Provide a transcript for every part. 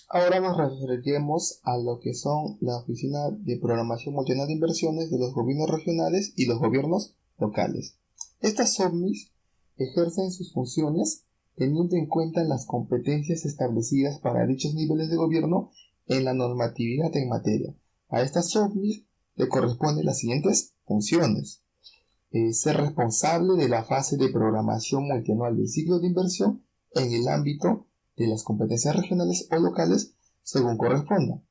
Ahora nos referiremos a lo que son la Oficina de Programación Multinacional de Inversiones de los gobiernos regionales y los gobiernos locales. Estas OMNIs ejercen sus funciones teniendo en cuenta las competencias establecidas para dichos niveles de gobierno en la normatividad en materia. A estas OMNIs le corresponden las siguientes funciones: ser responsable de la fase de programación multianual del ciclo de inversión en el ámbito de las competencias regionales o locales según corresponda.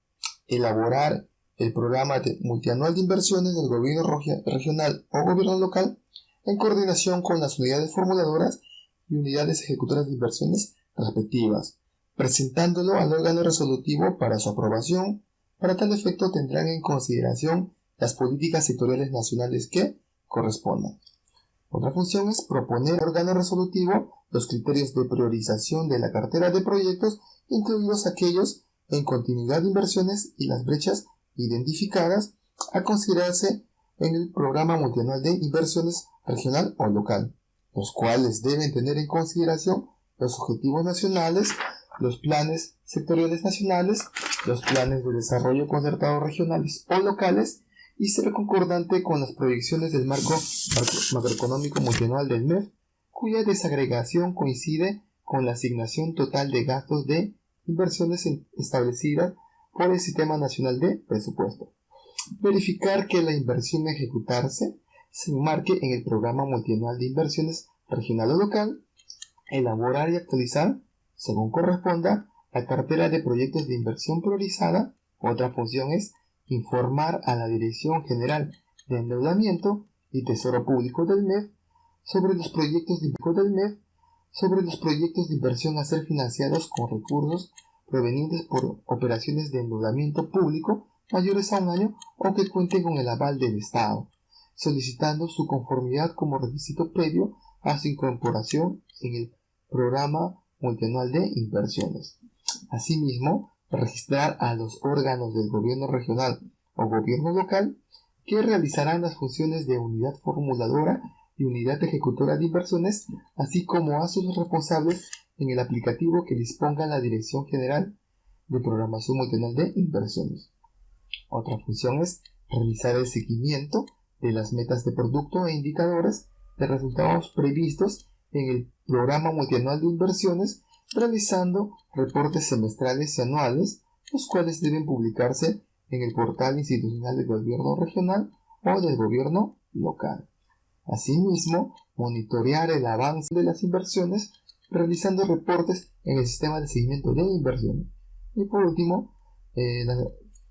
Elaborar el programa multianual de inversiones del gobierno regional o gobierno local en coordinación con las unidades formuladoras y unidades ejecutoras de inversiones respectivas, presentándolo al órgano resolutivo para su aprobación. Para tal efecto tendrán en consideración las políticas sectoriales nacionales que correspondan. Otra función es proponer al órgano resolutivo los criterios de priorización de la cartera de proyectos, incluidos aquellos en continuidad de inversiones y las brechas identificadas a considerarse en el programa multianual de inversiones regional o local, los cuales deben tener en consideración los objetivos nacionales, los planes sectoriales nacionales, los planes de desarrollo concertado regionales o locales, y ser concordante con las proyecciones del marco macroeconómico multianual del MEF, cuya desagregación coincide con la asignación total de gastos de inversiones establecidas por el Sistema Nacional de Presupuesto. Verificar que la inversión a ejecutarse se enmarque en el programa multianual de inversiones regional o local. Elaborar y actualizar, según corresponda, la cartera de proyectos de inversión priorizada. Otra función es informar a la Dirección General de Endeudamiento y Tesoro Público del MEF sobre los proyectos de inversión a ser financiados con recursos provenientes por operaciones de endeudamiento público mayores a un año o que cuenten con el aval del Estado, solicitando su conformidad como requisito previo a su incorporación en el programa multianual de inversiones. Asimismo, registrar a los órganos del gobierno regional o gobierno local que realizarán las funciones de unidad formuladora y unidad ejecutora de inversiones, así como a sus responsables en el aplicativo que disponga la Dirección General de Programación Multianual de Inversiones. Otra función es realizar el seguimiento de las metas de producto e indicadores de resultados previstos en el programa multianual de inversiones, realizando reportes semestrales y anuales, los cuales deben publicarse en el portal institucional del gobierno regional o del gobierno local. Asimismo, monitorear el avance de las inversiones, realizando reportes en el sistema de seguimiento de inversiones. Y por último, la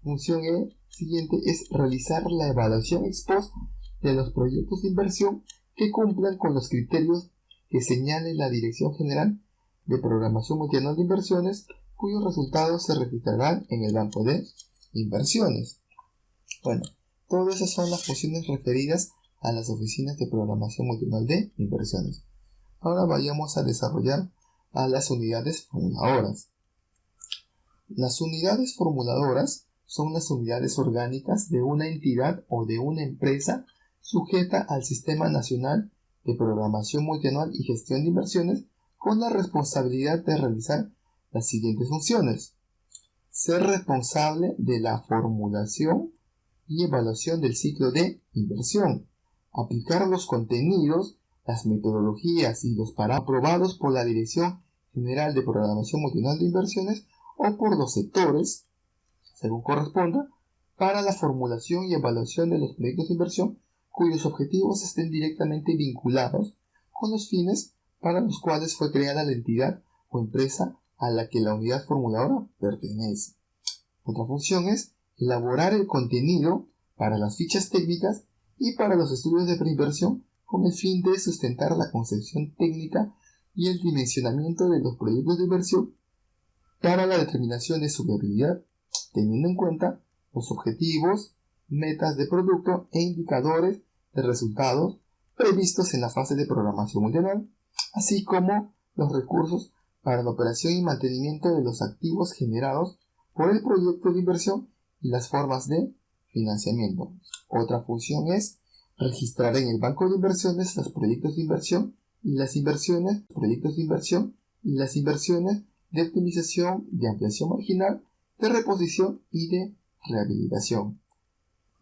función siguiente es realizar la evaluación ex post de los proyectos de inversión que cumplan con los criterios que señale la Dirección General de Programación Multianual de Inversiones, cuyos resultados se registrarán en el banco de inversiones. Bueno, todas esas son las funciones referidas a las oficinas de programación multianual de inversiones. Ahora vayamos a desarrollar a las unidades formuladoras. Las unidades formuladoras son las unidades orgánicas de una entidad o de una empresa sujeta al Sistema Nacional de Programación Multianual y Gestión de Inversiones, con la responsabilidad de realizar las siguientes funciones: ser responsable de la formulación y evaluación del ciclo de inversión, aplicar los contenidos, las metodologías y los parámetros aprobados por la Dirección General de Programación Multianual de Inversiones o por los sectores, según corresponda, para la formulación y evaluación de los proyectos de inversión cuyos objetivos estén directamente vinculados con los fines para los cuales fue creada la entidad o empresa a la que la unidad formuladora pertenece. Otra función es elaborar el contenido para las fichas técnicas y para los estudios de preinversión con el fin de sustentar la concepción técnica y el dimensionamiento de los proyectos de inversión para la determinación de su viabilidad, teniendo en cuenta los objetivos, metas de producto e indicadores de resultados previstos en la fase de programación multianual, así como los recursos para la operación y mantenimiento de los activos generados por el proyecto de inversión y las formas de financiamiento. Otra función es registrar en el banco de inversiones los proyectos de inversión y las inversiones, de optimización, de ampliación marginal, de reposición y de rehabilitación.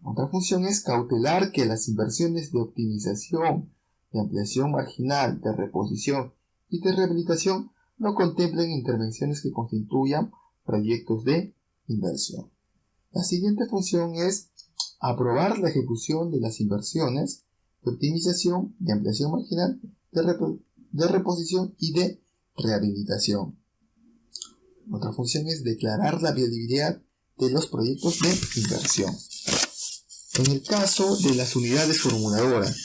Otra función es cautelar que las inversiones de optimización, de ampliación marginal, de reposición y de rehabilitación no contemplen intervenciones que constituyan proyectos de inversión. La siguiente función es aprobar la ejecución de las inversiones de optimización, de ampliación marginal, de reposición y de rehabilitación. Otra función es declarar la viabilidad de los proyectos de inversión. En el caso de las unidades formuladoras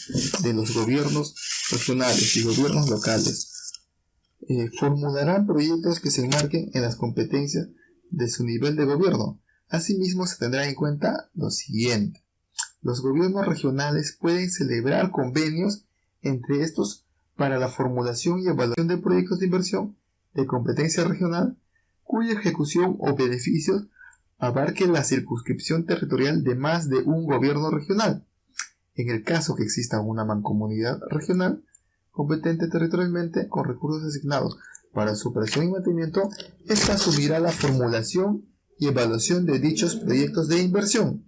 de los gobiernos regionales y gobiernos locales, formularán proyectos que se enmarquen en las competencias de su nivel de gobierno. Asimismo, se tendrá en cuenta lo siguiente. Los gobiernos regionales pueden celebrar convenios entre estos para la formulación y evaluación de proyectos de inversión de competencia regional cuya ejecución o beneficios abarque la circunscripción territorial de más de un gobierno regional. En el caso que exista una mancomunidad regional competente territorialmente con recursos asignados para su operación y mantenimiento, ésta asumirá la formulación y evaluación de dichos proyectos de inversión.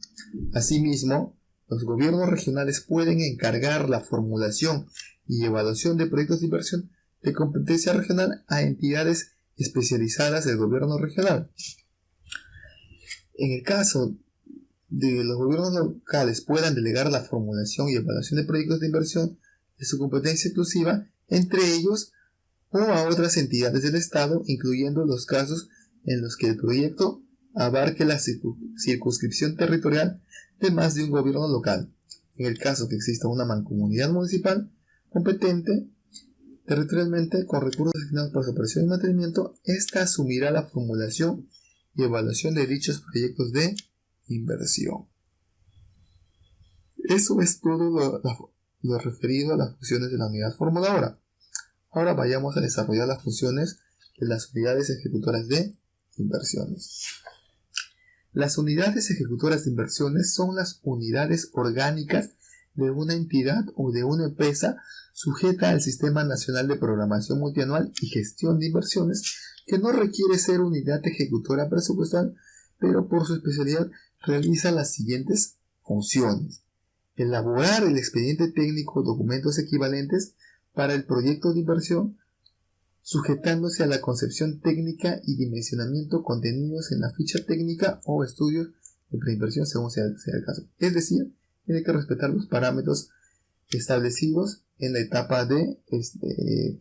Asimismo, los gobiernos regionales pueden encargar la formulación y evaluación de proyectos de inversión de competencia regional a entidades especializadas del gobierno regional. En el caso de los gobiernos locales puedan delegar la formulación y evaluación de proyectos de inversión de su competencia exclusiva entre ellos o a otras entidades del Estado, incluyendo los casos en los que el proyecto abarque la circunscripción territorial de más de un gobierno local. En el caso que exista una mancomunidad municipal competente territorialmente con recursos asignados para su operación y mantenimiento, ésta asumirá la formulación y evaluación de dichos proyectos de inversión. Eso es todo lo referido a las funciones de la unidad formuladora. Ahora vayamos a desarrollar las funciones de las unidades ejecutoras de inversiones. Las unidades ejecutoras de inversiones son las unidades orgánicas de una entidad o de una empresa sujeta al Sistema Nacional de Programación Multianual y Gestión de Inversiones, que no requiere ser unidad ejecutora presupuestal, pero por su especialidad realiza las siguientes funciones: elaborar el expediente técnico o documentos equivalentes para el proyecto de inversión, sujetándose a la concepción técnica y dimensionamiento contenidos en la ficha técnica o estudios de preinversión según sea el caso. Es decir, tiene que respetar los parámetros establecidos en la etapa de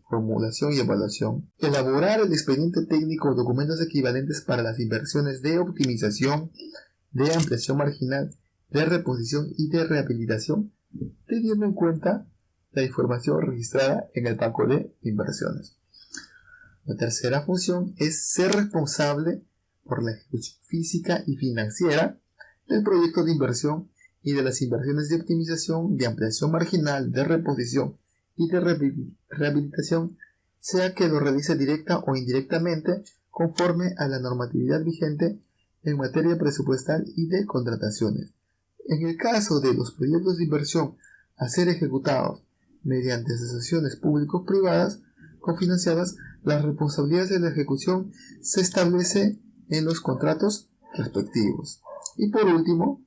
formulación y evaluación. Elaborar el expediente técnico o documentos equivalentes para las inversiones de optimización, de ampliación marginal, de reposición y de rehabilitación, teniendo en cuenta la información registrada en el banco de inversiones. La tercera función es ser responsable por la ejecución física y financiera del proyecto de inversión y de las inversiones de optimización, de ampliación marginal, de reposición y de rehabilitación, sea que lo realice directa o indirectamente conforme a la normatividad vigente en materia presupuestal y de contrataciones. En el caso de los proyectos de inversión a ser ejecutados mediante asociaciones público-privadas cofinanciadas, las responsabilidades de la ejecución se establece en los contratos respectivos. Y por último,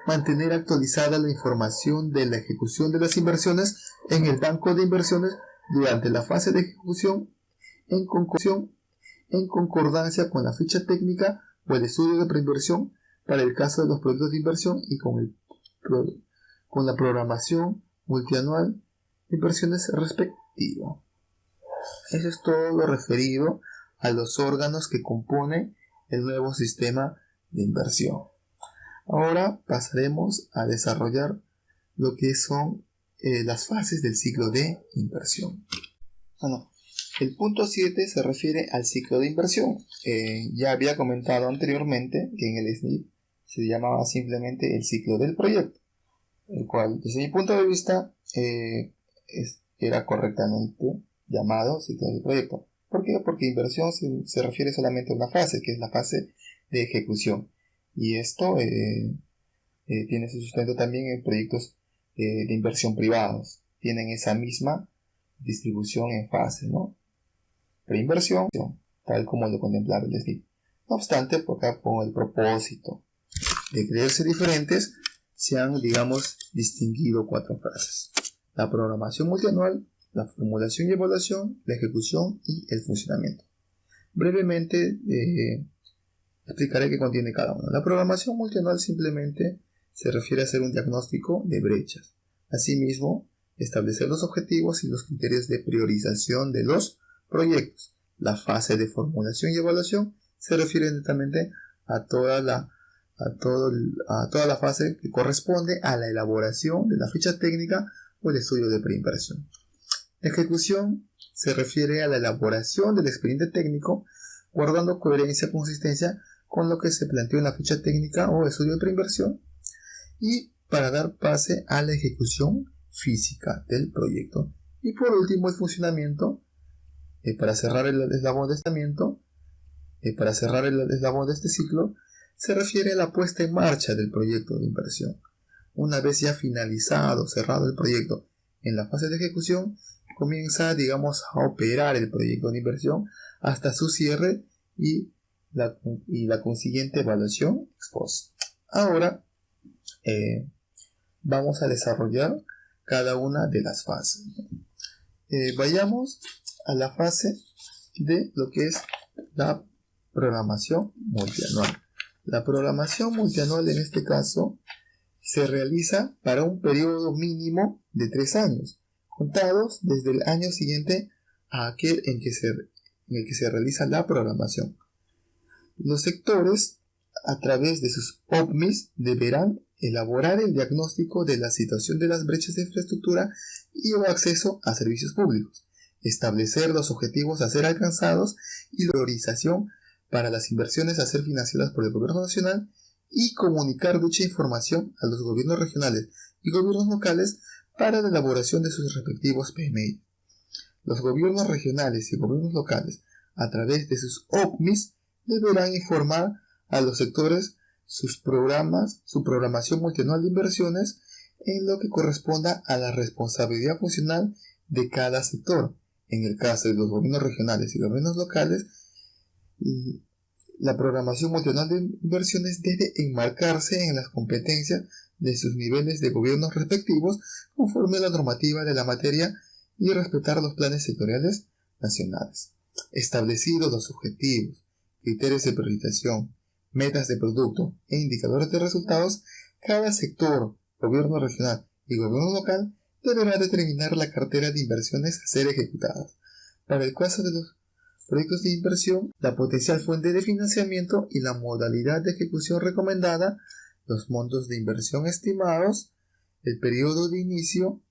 mantener actualizada la información de la ejecución de las inversiones en el banco de inversiones durante la fase de ejecución en concordancia con la ficha técnica o el estudio de preinversión para el caso de los proyectos de inversión y con la programación multianual de inversiones respectiva. Eso es todo lo referido a los órganos que componen el nuevo sistema de inversión. Ahora pasaremos a desarrollar lo que son las fases del ciclo de inversión. El punto 7 se refiere al ciclo de inversión. Ya había comentado anteriormente que en el SNIP se llamaba simplemente el ciclo del proyecto, el cual desde mi punto de vista era correctamente llamado ciclo del proyecto. ¿Por qué? Porque inversión se refiere solamente a una fase, que es la fase de ejecución. Y esto tiene su sustento también en proyectos de inversión privados. Tienen esa misma distribución en fases, ¿no? Preinversión, tal como lo contemplaba el SNIP. No obstante, por acá con el propósito de creerse diferentes, se han, distinguido 4 fases: la programación multianual, la formulación y evaluación, la ejecución y el funcionamiento. Brevemente explicaré qué contiene cada uno. La programación multianual simplemente se refiere a hacer un diagnóstico de brechas. Asimismo, establecer los objetivos y los criterios de priorización de los proyectos. La fase de formulación y evaluación se refiere netamente a toda la fase que corresponde a la elaboración de la ficha técnica o el estudio de preinversión. La ejecución se refiere a la elaboración del expediente técnico, guardando coherencia y consistencia con lo que se planteó en la ficha técnica o estudio de preinversión, y para dar pase a la ejecución física del proyecto. Y por último, el funcionamiento, para cerrar el eslabón de este ciclo, se refiere a la puesta en marcha del proyecto de inversión. Una vez ya cerrado el proyecto en la fase de ejecución, comienza, a operar el proyecto de inversión hasta su cierre y la consiguiente evaluación ex post. Ahora vamos a desarrollar cada una de las fases. Vayamos a la fase de lo que es la programación multianual. La programación multianual en este caso se realiza para un periodo mínimo de 3 años, contados desde el año siguiente a aquel en el que se realiza la programación. Los sectores, a través de sus OPMIs, deberán elaborar el diagnóstico de la situación de las brechas de infraestructura y o acceso a servicios públicos, establecer los objetivos a ser alcanzados y la priorización para las inversiones a ser financiadas por el Gobierno Nacional, y comunicar dicha información a los gobiernos regionales y gobiernos locales para la elaboración de sus respectivos PMI. Los gobiernos regionales y gobiernos locales, a través de sus OPMIs, deberán informar a los sectores su programación multianual de inversiones en lo que corresponda a la responsabilidad funcional de cada sector. En el caso de los gobiernos regionales y gobiernos locales, la programación multianual de inversiones debe enmarcarse en las competencias de sus niveles de gobiernos respectivos conforme a la normativa de la materia y respetar los planes sectoriales nacionales. Establecidos los objetivos, criterios de priorización, metas de producto e indicadores de resultados, cada sector, gobierno regional y gobierno local deberá determinar la cartera de inversiones a ser ejecutadas. Para el caso de los proyectos de inversión, la potencial fuente de financiamiento y la modalidad de ejecución recomendada, los montos de inversión estimados, el periodo de inicio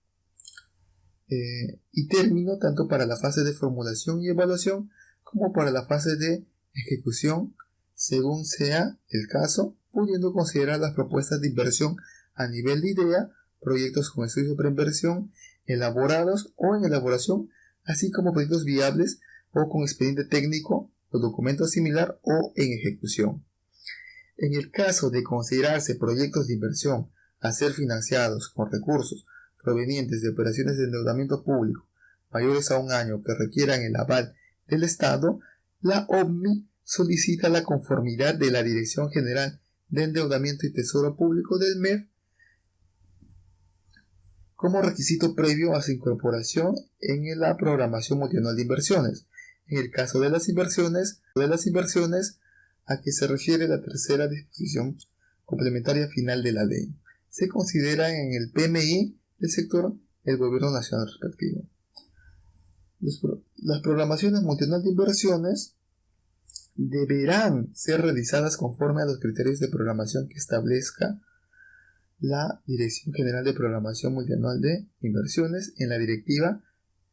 y término tanto para la fase de formulación y evaluación como para la fase de ejecución, según sea el caso, pudiendo considerar las propuestas de inversión a nivel de idea, proyectos con estudios de preinversión elaborados o en elaboración, así como proyectos viables o con expediente técnico o documento similar o en ejecución. En el caso de considerarse proyectos de inversión a ser financiados con recursos provenientes de operaciones de endeudamiento público mayores a 1 año que requieran el aval del Estado, la OPMI solicita la conformidad de la Dirección General de Endeudamiento y Tesoro Público del MEF como requisito previo a su incorporación en la programación multianual de inversiones. En el caso de las inversiones a que se refiere la tercera disposición complementaria final de la ley, se considera en el PMI del sector el gobierno nacional respectivo. Las programaciones multianual de inversiones deberán ser realizadas conforme a los criterios de programación que establezca la Dirección General de Programación Multianual de Inversiones en la Directiva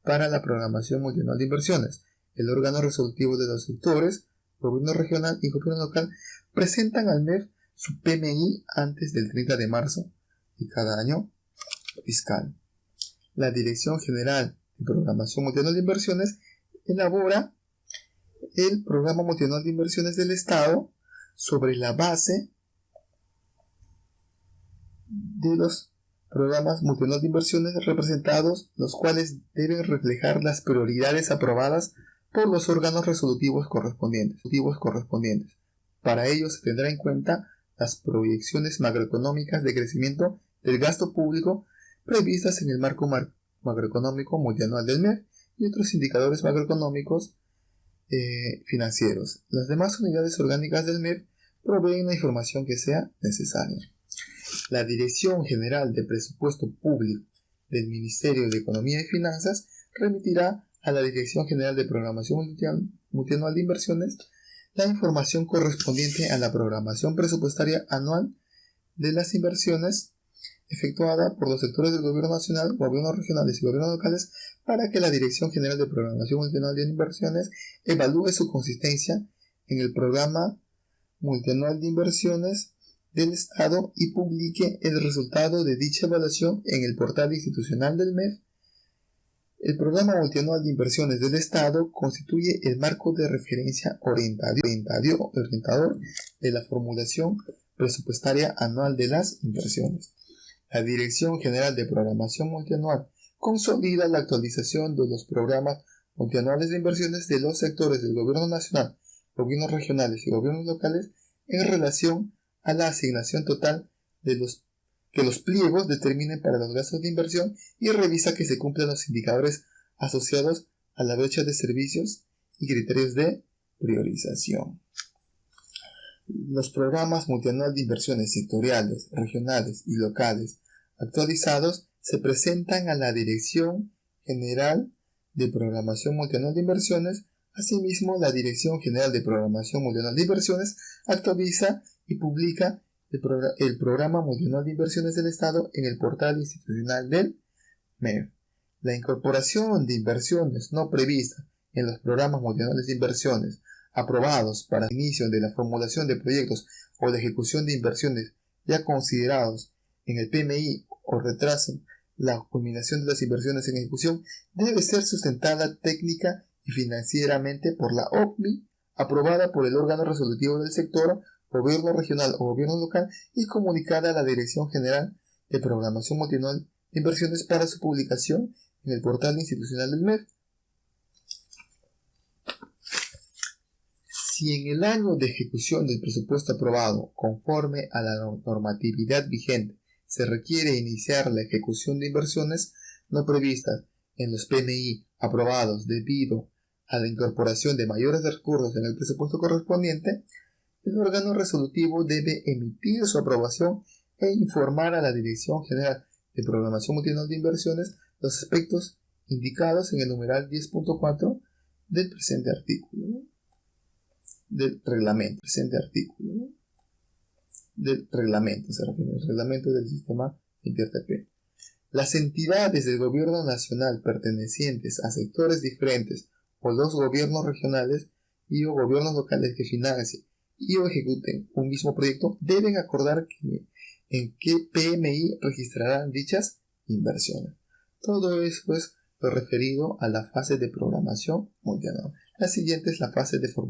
para la Programación Multianual de Inversiones. El órgano resolutivo de los sectores, gobierno regional y gobierno local, presentan al MEF su PMI antes del 30 de marzo de cada año fiscal. La Dirección General de Programación Multianual de Inversiones elabora el Programa Multianual de Inversiones del Estado sobre la base de los programas multianual de inversiones representados, los cuales deben reflejar las prioridades aprobadas por los órganos resolutivos correspondientes. Para ello se tendrá en cuenta las proyecciones macroeconómicas de crecimiento del gasto público previstas en el marco macroeconómico multianual del MEF y otros indicadores macroeconómicos financieros. Las demás unidades orgánicas del MEF proveen la información que sea necesaria. La Dirección General de Presupuesto Público del Ministerio de Economía y Finanzas remitirá a la Dirección General de Programación Multianual de Inversiones la información correspondiente a la programación presupuestaria anual de las inversiones efectuada por los sectores del Gobierno Nacional, Gobiernos Regionales y Gobiernos Locales para que la Dirección General de Programación Multianual de Inversiones evalúe su consistencia en el Programa Multianual de Inversiones del Estado y publique el resultado de dicha evaluación en el portal institucional del MEF. El Programa Multianual de Inversiones del Estado constituye el marco de referencia orientador de la formulación presupuestaria anual de las inversiones. La Dirección General de Programación Multianual consolida la actualización de los programas multianuales de inversiones de los sectores del Gobierno Nacional, Gobiernos Regionales y Gobiernos Locales en relación a la asignación total que los pliegos determinen para los gastos de inversión y revisa que se cumplan los indicadores asociados a la brecha de servicios y criterios de priorización. Los programas multianual de inversiones sectoriales, regionales y locales actualizados se presentan a la Dirección General de Programación Multianual de Inversiones. Asimismo, la Dirección General de Programación Multianual de Inversiones actualiza y publica el Programa Multianual de Inversiones del Estado en el portal institucional del MEF. La incorporación de inversiones no previstas en los programas multianuales de inversiones aprobados para el inicio de la formulación de proyectos o la ejecución de inversiones ya considerados en el PMI o retrasen la culminación de las inversiones en ejecución debe ser sustentada técnica y financieramente por la OCMI, aprobada por el órgano resolutivo del sector, gobierno regional o gobierno local y comunicada a la Dirección General de Programación Multianual de Inversiones para su publicación en el portal institucional del MEF. Si en el año de ejecución del presupuesto aprobado, conforme a la normatividad vigente, se requiere iniciar la ejecución de inversiones no previstas en los PMI aprobados debido a la incorporación de mayores recursos en el presupuesto correspondiente, el órgano resolutivo debe emitir su aprobación e informar a la Dirección General de Programación Multianual de Inversiones los aspectos indicados en el numeral 10.4 del presente artículo, ¿no? Del reglamento, se refiere al reglamento del sistema InterTP. Las entidades del gobierno nacional pertenecientes a sectores diferentes o los gobiernos regionales y o gobiernos locales que financien y o ejecuten un mismo proyecto deben acordar en qué PMI registrarán dichas inversiones. Todo eso es lo referido a la fase de programación multianual. La siguiente es la fase de formulación.